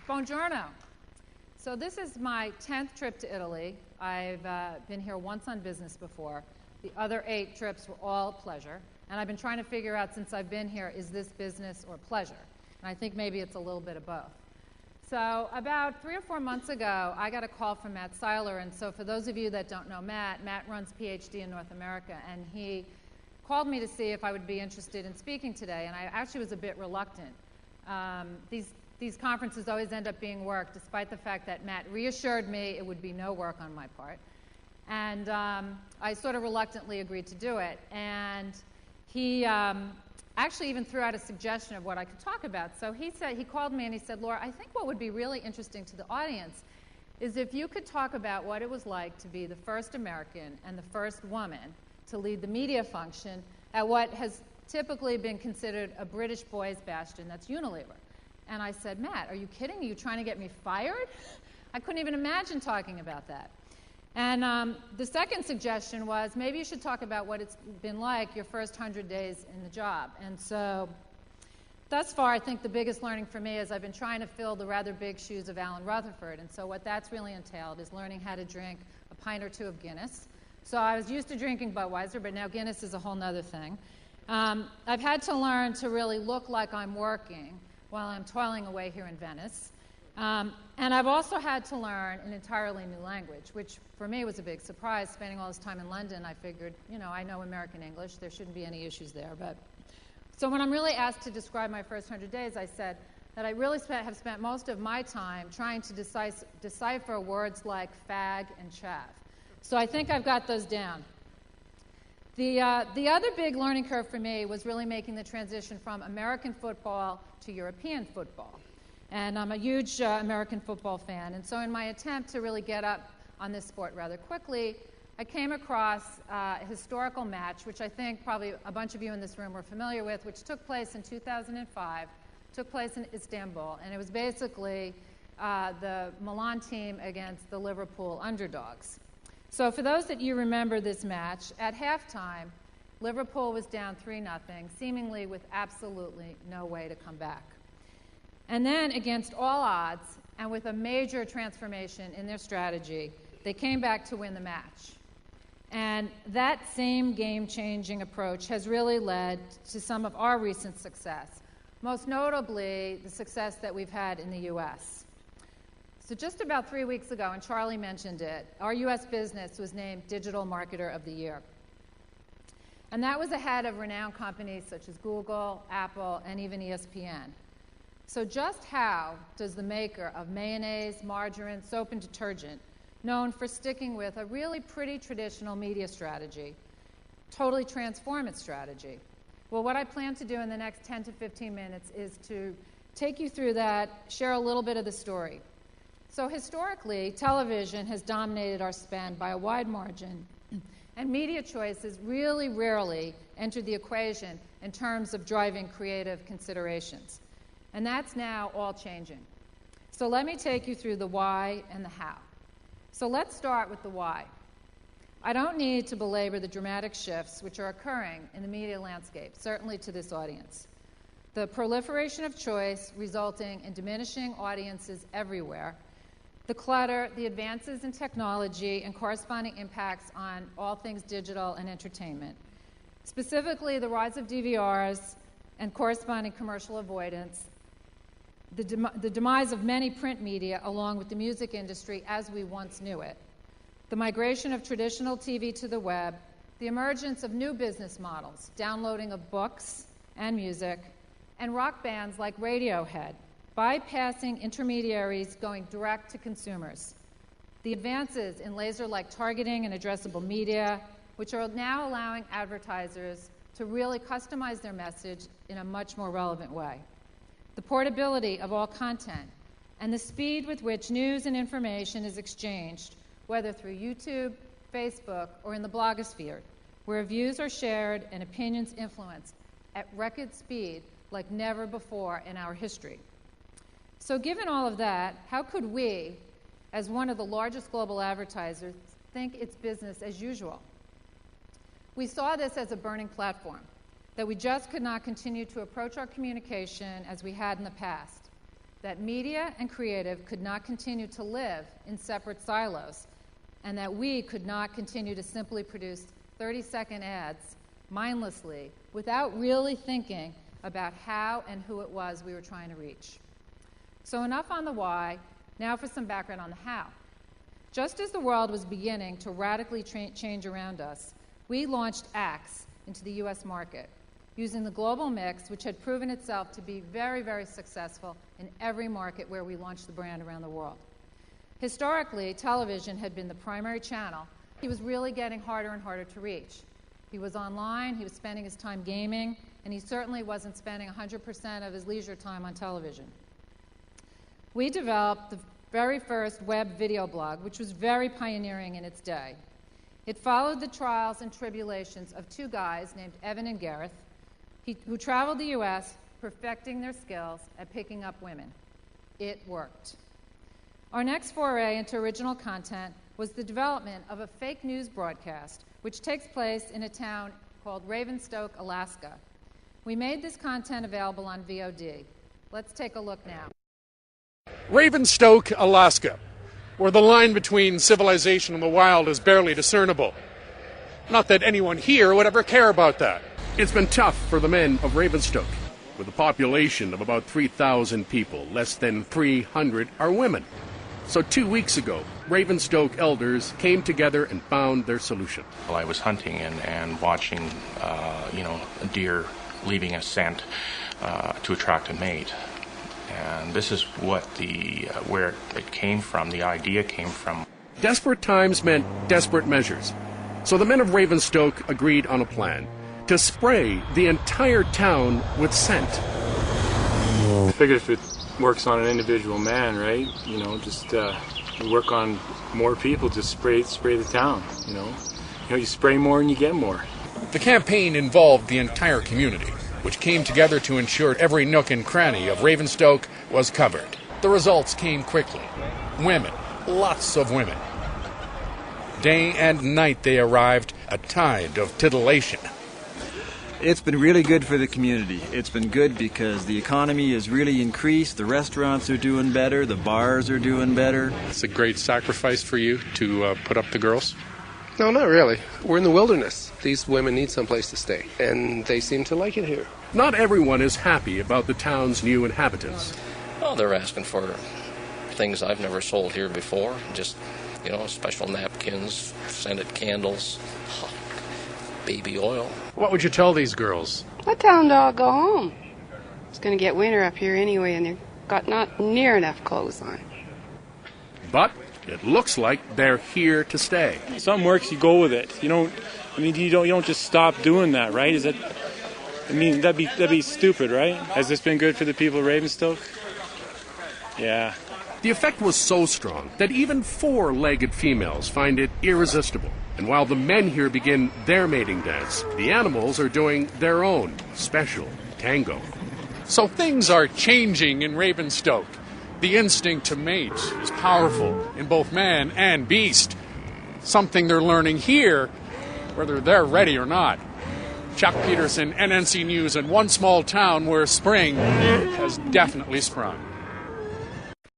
Buongiorno. So this is my 10th trip to Italy. I've been here once on business before. The other 8 trips were all pleasure. And I've been trying to figure out since I've been here, is this business or pleasure? And I think maybe it's a little bit of both. So about 3 or 4 months ago, I got a call from Matt Siler. And so for those of you that don't know Matt, Matt runs Ph.D. in North America. And he called me to see if I would be interested in speaking today. And I actually was a bit reluctant. These conferences always end up being work, despite the fact that Matt reassured me it would be no work on my part. And I sort of reluctantly agreed to do it. And he actually even threw out a suggestion of what I could talk about. So he called me and he said, Laura, I think what would be really interesting to the audience is if you could talk about what it was like to be the first American and the first woman to lead the media function at what has typically been considered a British boys' bastion, that's Unilever. And I said, Matt, are you kidding? Are you trying to get me fired? I couldn't even imagine talking about that. And the second suggestion was maybe you should talk about what it's been like your first 100 days in the job. And so thus far, I think the biggest learning for me is I've been trying to fill the rather big shoes of Alan Rutherford. And so what that's really entailed is learning how to drink a pint or 2 of Guinness. So I was used to drinking Budweiser, but now Guinness is a whole other thing. I've had to learn to really look like I'm working while I'm toiling away here in Venice. And I've also had to learn an entirely new language, which for me was a big surprise. Spending all this time in London, I figured, I know American English. There shouldn't be any issues there. So when I'm really asked to describe my first 100 days, I said that I really have spent most of my time trying to decipher words like fag and chav. So I think I've got those down. The other big learning curve for me was really making the transition from American football to European football. And I'm a huge American football fan. And so in my attempt to really get up on this sport rather quickly, I came across a historical match, which I think probably a bunch of you in this room were familiar with, which took place in 2005, took place in Istanbul. And it was basically the Milan team against the Liverpool underdogs. So for those that you remember this match, at halftime, Liverpool was down 3-0, seemingly with absolutely no way to come back. And then, against all odds, and with a major transformation in their strategy, they came back to win the match. And that same game-changing approach has really led to some of our recent success, most notably the success that we've had in the U.S. So just about 3 weeks ago, and Charlie mentioned it, our U.S. business was named Digital Marketer of the Year. And that was ahead of renowned companies such as Google, Apple, and even ESPN. So just how does the maker of mayonnaise, margarine, soap, and detergent, known for sticking with a really pretty traditional media strategy, totally transform its strategy? Well, what I plan to do in the next 10 to 15 minutes is to take you through that, share a little bit of the story. So historically, television has dominated our spend by a wide margin, and media choices really rarely enter the equation in terms of driving creative considerations. And that's now all changing. So let me take you through the why and the how. So let's start with the why. I don't need to belabor the dramatic shifts which are occurring in the media landscape, certainly to this audience. The proliferation of choice resulting in diminishing audiences everywhere, the clutter, the advances in technology, and corresponding impacts on all things digital and entertainment. Specifically, the rise of DVRs and corresponding commercial avoidance, the demise of many print media along with the music industry as we once knew it, the migration of traditional TV to the web, the emergence of new business models, downloading of books and music, and rock bands like Radiohead, bypassing intermediaries going direct to consumers. The advances in laser-like targeting and addressable media, which are now allowing advertisers to really customize their message in a much more relevant way. The portability of all content, and the speed with which news and information is exchanged, whether through YouTube, Facebook, or in the blogosphere, where views are shared and opinions influenced at record speed like never before in our history. So given all of that, how could we, as one of the largest global advertisers, think it's business as usual? We saw this as a burning platform, that we just could not continue to approach our communication as we had in the past. that media and creative could not continue to live in separate silos, and that we could not continue to simply produce 30-second ads mindlessly without really thinking about how and who it was we were trying to reach. So enough on the why, now for some background on the how. Just as the world was beginning to radically change around us, we launched Axe into the US market, using the global mix, which had proven itself to be very, very successful in every market where we launched the brand around the world. Historically, television had been the primary channel. He was really getting harder and harder to reach. He was online, he was spending his time gaming, and he certainly wasn't spending 100% of his leisure time on television. We developed the very first web video blog, which was very pioneering in its day. It followed the trials and tribulations of two guys named Evan and Gareth, who traveled the US perfecting their skills at picking up women. It worked. Our next foray into original content was the development of a fake news broadcast, which takes place in a town called Ravenstoke, Alaska. We made this content available on VOD. Let's take a look now. Ravenstoke, Alaska, where the line between civilization and the wild is barely discernible. Not that anyone here would ever care about that. It's been tough for the men of Ravenstoke. With a population of about 3,000 people, less than 300 are women. So 2 weeks ago, Ravenstoke elders came together and found their solution. Well, I was hunting and watching, a deer leaving a scent to attract a mate. And this is what where it came from, the idea came from. Desperate times meant desperate measures. So the men of Ravenstoke agreed on a plan to spray the entire town with scent. I figured if it works on an individual man, right, just work on more people, just spray the town, you spray more and you get more. The campaign involved the entire community, which came together to ensure every nook and cranny of Ravenstoke was covered. The results came quickly. Women, lots of women. Day and night they arrived, a tide of titillation. It's been really good for the community. It's been good because the economy has really increased, the restaurants are doing better, the bars are doing better. It's a great sacrifice for you to put up the girls? No, not really. We're in the wilderness. These women need someplace to stay, and they seem to like it here. Not everyone is happy about the town's new inhabitants. Well, they're asking for things I've never sold here before. Just, special napkins, scented candles, baby oil. What would you tell these girls? I tell them to all go home. It's going to get winter up here anyway, and they've got not near enough clothes on. But it looks like they're here to stay. Something works, you go with it. You don't just stop doing that, right? That'd be stupid, right? Has this been good for the people of Ravenstoke? Yeah. The effect was so strong that even four-legged females find it irresistible. And while the men here begin their mating dance, the animals are doing their own special tango. So things are changing in Ravenstoke. The instinct to mate is powerful in both man and beast. Something they're learning here, whether they're ready or not. Chuck Peterson, NNC News, in one small town where spring has definitely sprung.